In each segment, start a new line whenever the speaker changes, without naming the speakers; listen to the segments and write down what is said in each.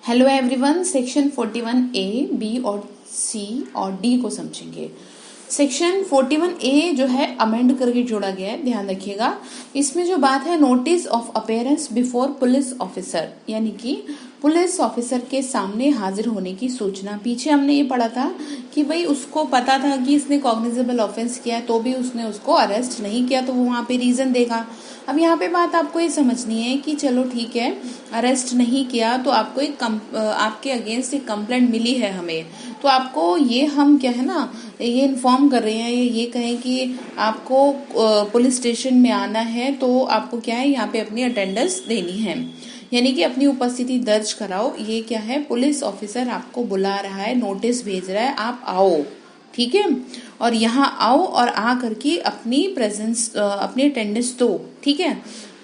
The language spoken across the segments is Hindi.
Hello everyone, section 41A, B और सी और डी को समझेंगे। सेक्शन 41A जो है अमेंड करके जोड़ा गया है, ध्यान रखिएगा। इसमें जो बात है notice of appearance before police officer, यानी कि पुलिस ऑफिसर के सामने हाजिर होने की सूचना। पीछे हमने ये पढ़ा था कि भाई उसको पता था कि इसने कॉग्निजेबल ऑफेंस किया है तो भी उसने उसको अरेस्ट नहीं किया, तो वो वहाँ पे रीजन देगा। अब यहाँ पे बात आपको ये समझनी है कि चलो ठीक है, अरेस्ट नहीं किया तो आपको आपके अगेंस्ट एक कंप्लेंट मिली है हमें, तो आपको ये हम क्या है ना, ये इन्फॉर्म कर रहे हैं, ये कहें कि आपको पुलिस स्टेशन में आना है तो आपको क्या है, यहाँ पे अपनी अटेंडेंस देनी है, यानी कि अपनी उपस्थिति दर्ज कराओ। ये क्या है, पुलिस ऑफिसर आपको बुला रहा है, नोटिस भेज रहा है, आप आओ, ठीक है। और यहाँ आओ और आ करके अपनी प्रेजेंस, अपनी अटेंडेंस दो, ठीक है।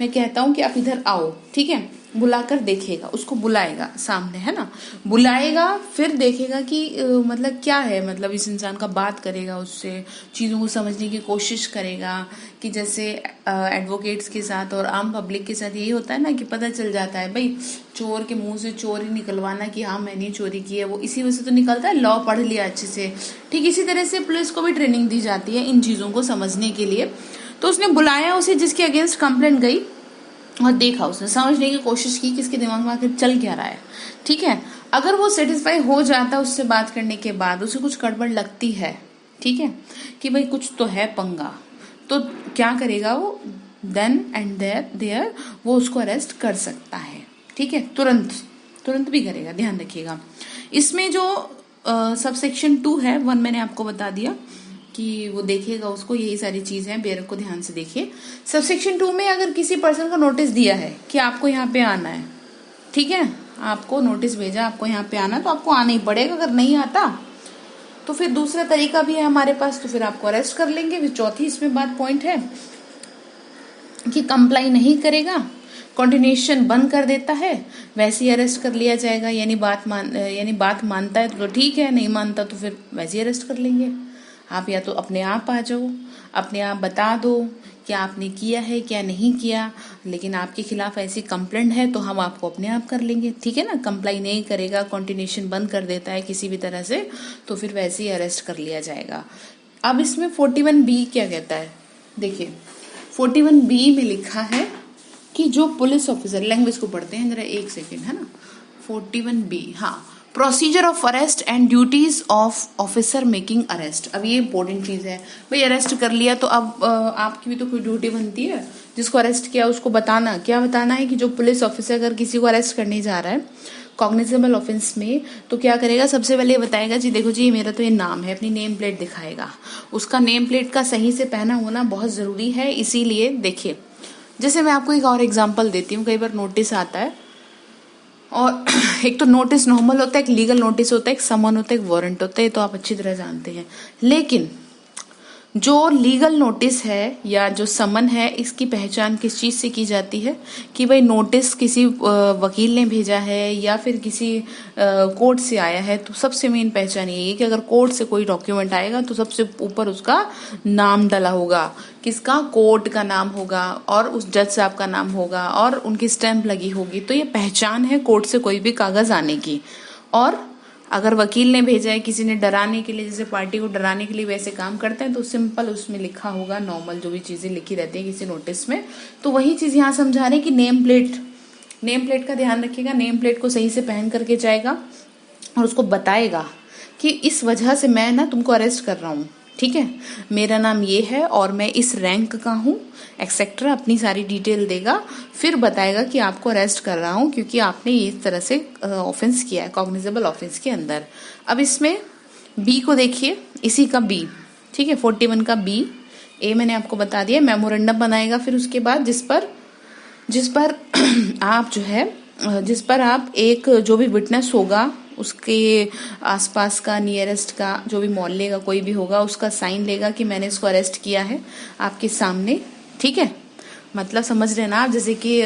मैं कहता हूँ कि आप इधर आओ, ठीक है। बुलाकर देखेगा, उसको बुलाएगा सामने, है ना, बुलाएगा, फिर देखेगा कि मतलब क्या है, मतलब इस इंसान का बात करेगा, उससे चीज़ों को समझने की कोशिश करेगा। कि जैसे एडवोकेट्स के साथ और आम पब्लिक के साथ यही होता है ना कि पता चल जाता है भाई, चोर के मुंह से चोरी निकलवाना कि हाँ मैंने चोरी की है, वो इसी वजह से तो निकलता है, लॉ पढ़ लिया अच्छे से। ठीक इसी तरह से पुलिस को भी ट्रेनिंग दी जाती है इन चीज़ों को समझने के लिए। तो उसने बुलाया उसे जिसके अगेंस्ट कंप्लेंट गई और देखा, उसने समझने की कोशिश की कि इसके दिमाग में आखिर चल क्या रहा है, ठीक है। अगर वो सेटिस्फाई हो जाता है उससे बात करने के बाद, उसे कुछ गड़बड़ लगती है, ठीक है, कि भाई कुछ तो है पंगा, तो क्या करेगा वो, देन एंड देयर वो उसको अरेस्ट कर सकता है, ठीक है। तुरंत भी करेगा, ध्यान रखिएगा। इसमें जो सब सेक्शन 2 है, 1 मैंने आपको बता दिया कि वो देखेगा उसको, यही सारी चीज है, बेरक को ध्यान से देखिए। सब सेक्शन 2 में अगर किसी पर्सन को नोटिस दिया है कि आपको यहाँ पे आना है, ठीक है, आपको नोटिस भेजा आपको यहाँ पे आना, तो आपको आना ही पड़ेगा। अगर नहीं आता तो फिर दूसरा तरीका भी है हमारे पास, तो फिर आपको अरेस्ट कर लेंगे। फिर चौथी इसमें बात पॉइंट है कि कंप्लाई नहीं करेगा, कंटिन्यूएशन बंद कर देता है, वैसे ही अरेस्ट कर लिया जाएगा। यानी बात मानता है तो ठीक है, नहीं मानता तो फिर वैसे ही अरेस्ट कर लेंगे। आप या तो अपने आप आ जाओ, अपने आप बता दो क्या आपने किया है क्या नहीं किया, लेकिन आपके खिलाफ ऐसी कंप्लेंट है तो हम आपको अपने आप कर लेंगे, ठीक है ना। कंप्लाई नहीं करेगा, कंटिन्यूएशन बंद कर देता है किसी भी तरह से, तो फिर वैसे ही अरेस्ट कर लिया जाएगा। अब इसमें 41B क्या कहता है, देखिए 41B में लिखा है कि जो पुलिस ऑफिसर, लैंग्वेज को पढ़ते हैं जरा, एक सेकेंड, है ना। 41B, हाँ, procedure of arrest and duties of officer making arrest. अब ये इंपॉर्टेंट चीज है भाई, अरेस्ट कर लिया तो अब आपकी भी तो कोई ड्यूटी बनती है, जिसको अरेस्ट किया उसको बताना। क्या बताना है कि जो पुलिस ऑफिसर अगर किसी को अरेस्ट करने जा रहा है कॉग्निजेबल ऑफेंस में, तो क्या करेगा, सबसे पहले बताएगा जी देखो जी मेरा तो ये नाम है, अपनी नेम प्लेट दिखाएगा। उसका नेम प्लेट का सही से पहना होना बहुत जरूरी है, इसीलिए देखिए, जैसे मैं आपको एक और एग्जांपल देती हूँ। कई बार नोटिस आता है, और एक तो नोटिस नॉर्मल होता है, एक लीगल नोटिस होता है, एक समन होता है, एक वारंट होता है, तो आप अच्छी तरह जानते हैं। लेकिन जो लीगल नोटिस है या जो समन है, इसकी पहचान किस चीज से की जाती है कि भाई नोटिस किसी वकील ने भेजा है या फिर किसी कोर्ट से आया है, तो सबसे मेन पहचान यही है कि अगर कोर्ट से कोई डॉक्यूमेंट आएगा तो सबसे ऊपर उसका नाम डला होगा, किसका, कोर्ट का नाम होगा, और उस जज साहब का नाम होगा और उनकी स्टैंप लगी होगी, तो ये पहचान है कोर्ट से कोई भी कागज आने की। और अगर वकील ने भेजा है किसी ने डराने के लिए, जैसे पार्टी को डराने के लिए वैसे काम करते हैं, तो सिंपल उसमें लिखा होगा, नॉर्मल जो भी चीजें लिखी रहती है किसी नोटिस में, तो वही चीज यहाँ समझा रहे हैं कि नेम प्लेट का ध्यान रखिएगा। नेम प्लेट को सही से पहन करके जाएगा और उसको बताएगा कि इस वजह से मैं ना तुमको अरेस्ट कर रहा हूँ, ठीक है, मेरा नाम ये है और मैं इस रैंक का हूँ, एक्सेट्रा, अपनी सारी डिटेल देगा। फिर बताएगा कि आपको अरेस्ट कर रहा हूँ क्योंकि आपने इस तरह से ऑफेंस किया है कॉग्निजेबल ऑफेंस के अंदर। अब इसमें बी को देखिए, इसी का बी, ठीक है, 41 का बी। ए मैंने आपको बता दिया, मेमोरेंडम बनाएगा फिर उसके बाद, जिस पर आप जो है, जिस पर आप एक जो भी विटनेस होगा उसके आसपास का, नियरेस्ट का, जो भी मोहल्ले का कोई भी होगा, उसका साइन लेगा कि मैंने इसको अरेस्ट किया है आपके सामने, ठीक है। मतलब समझ रहे ना आप, जैसे कि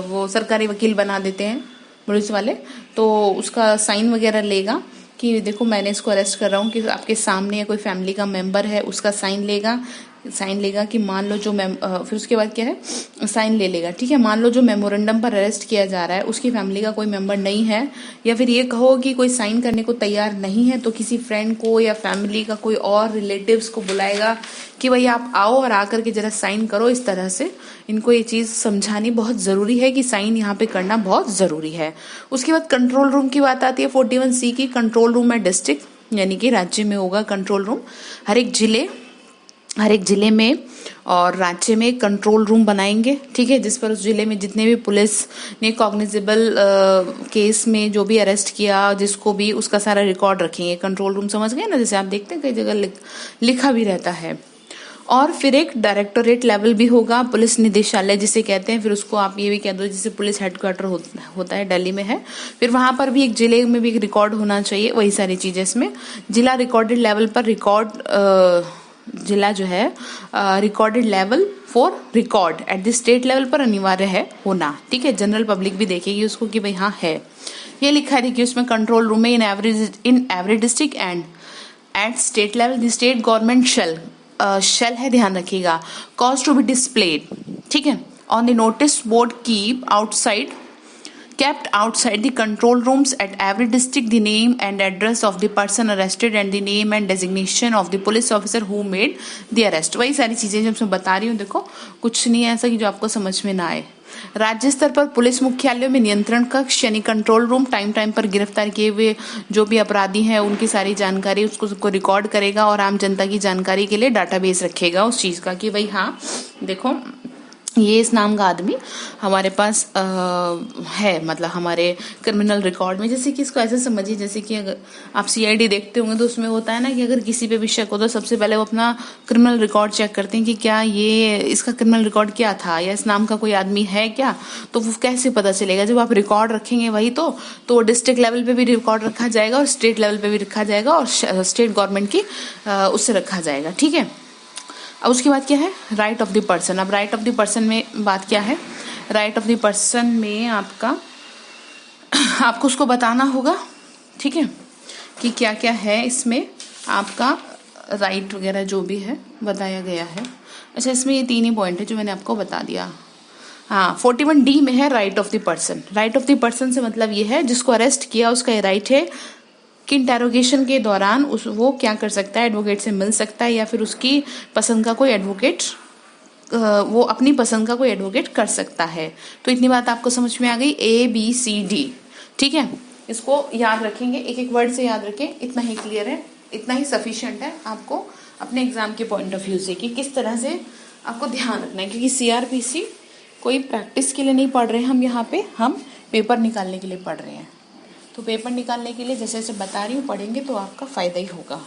वो सरकारी वकील बना देते हैं पुलिस वाले, तो उसका साइन वगैरह लेगा कि देखो मैंने इसको अरेस्ट कर रहा हूँ, कि आपके सामने कोई फैमिली का मेंबर है, उसका साइन लेगा साइन लेगा कि मान लो जो फिर उसके बाद क्या है, साइन ले लेगा, ठीक है। मान लो जो मेमोरेंडम पर अरेस्ट किया जा रहा है उसकी फैमिली का कोई मेंबर नहीं है, या फिर ये कहो कि कोई साइन करने को तैयार नहीं है, तो किसी फ्रेंड को या फैमिली का कोई और रिलेटिव्स को बुलाएगा कि भाई आप आओ और आकर के जरा साइन करो। इस तरह से इनको ये चीज समझानी बहुत जरूरी है कि साइन यहाँ पे करना बहुत जरूरी है। उसके बाद कंट्रोल रूम की बात आती है 41C की। कंट्रोल रूम है डिस्ट्रिक्ट, यानी कि राज्य में होगा कंट्रोल रूम। हर एक जिले में और राज्य में कंट्रोल रूम बनाएंगे, ठीक है, जिस पर उस जिले में जितने भी पुलिस ने कॉग्निजेबल केस में जो भी अरेस्ट किया जिसको भी, उसका सारा रिकॉर्ड रखेंगे। कंट्रोल रूम समझ गए ना, जैसे आप देखते हैं कई जगह लिखा भी रहता है। और फिर एक डायरेक्टोरेट लेवल भी होगा, पुलिस निदेशालय जिसे कहते हैं। फिर उसको आप ये भी कह दो जैसे पुलिस हेडक्वार्टर होता है दिल्ली में है, फिर वहां पर भी एक जिले में भी एक रिकॉर्ड होना चाहिए। वही सारी चीजें इसमें। जिला रिकॉर्डेड लेवल पर जिला जो है recorded level for record at the state level पर अनिवार्य है होना, ठीक है। जनरल पब्लिक भी देखेगी उसको कि भाई हाँ है। ये लिखा है देखिए उसमें, कंट्रोल रूम में in every district and at state level the state government shall है, ध्यान रखिएगा, कॉज टू बी डिस्प्लेड, ठीक है, on the notice board kept outside the control rooms at every district the name and address of the person arrested and the name and designation of the police officer who made the arrest। वही सारी चीजें जो मैं बता रही हूँ, देखो कुछ नहीं है ऐसा कि जो आपको समझ में ना आए। राज्य स्तर पर पुलिस मुख्यालयों में नियंत्रण कक्ष यानी कंट्रोल रूम टाइम टाइम पर गिरफ्तार किए हुए जो भी अपराधी हैं उनकी सारी जानकारी उसको रिकॉर्ड करेगा और आम जनता की जानकारी के लिए डाटाबेस रखेगा उस चीज का कि भाई हाँ देखो ये इस नाम का आदमी हमारे पास है, मतलब हमारे क्रिमिनल रिकॉर्ड में। जैसे कि इसको ऐसे समझिए जैसे कि अगर आप CID देखते होंगे तो उसमें होता है ना कि अगर किसी पे भी शक हो तो सबसे पहले वो अपना क्रिमिनल रिकॉर्ड चेक करते हैं कि क्या ये इसका क्रिमिनल रिकॉर्ड क्या था या इस नाम का कोई आदमी है क्या। तो वो कैसे पता चलेगा, जब आप रिकॉर्ड रखेंगे वही तो डिस्ट्रिक्ट लेवल पे भी रिकॉर्ड रखा जाएगा और स्टेट लेवल पे भी रखा जाएगा और स्टेट गवर्नमेंट की उससे रखा जाएगा, ठीक है। अब उसके बाद क्या है, राइट ऑफ द पर्सन। अब राइट ऑफ द पर्सन में बात क्या है, राइट ऑफ द पर्सन में आपको उसको बताना होगा, ठीक है, कि क्या क्या है इसमें आपका राइट वगैरह जो भी है बताया गया है। अच्छा, इसमें ये 3 ही पॉइंट है जो मैंने आपको बता दिया। हाँ, 41D में है right of the person. Right of the person से मतलब ये है जिसको अरेस्ट किया उसका ये राइट है कि इंटेरोगेशन के दौरान वो क्या कर सकता है, एडवोकेट से मिल सकता है या फिर उसकी पसंद का कोई एडवोकेट वो अपनी पसंद का कोई एडवोकेट कर सकता है। तो इतनी बात आपको समझ में आ गई, ABCD, ठीक है। इसको याद रखेंगे, एक एक वर्ड से याद रखें, इतना ही क्लियर है, इतना ही सफिशिएंट है आपको अपने एग्जाम के पॉइंट ऑफ व्यू से कि किस तरह से आपको ध्यान रखना है। क्योंकि CRPC कोई प्रैक्टिस के लिए नहीं पढ़ रहे हैं हम, यहाँ पे हम पेपर निकालने के लिए पढ़ रहे हैं। तो पेपर निकालने के लिए जैसे जैसे बता रही हूँ पढ़ेंगे तो आपका फायदा ही होगा।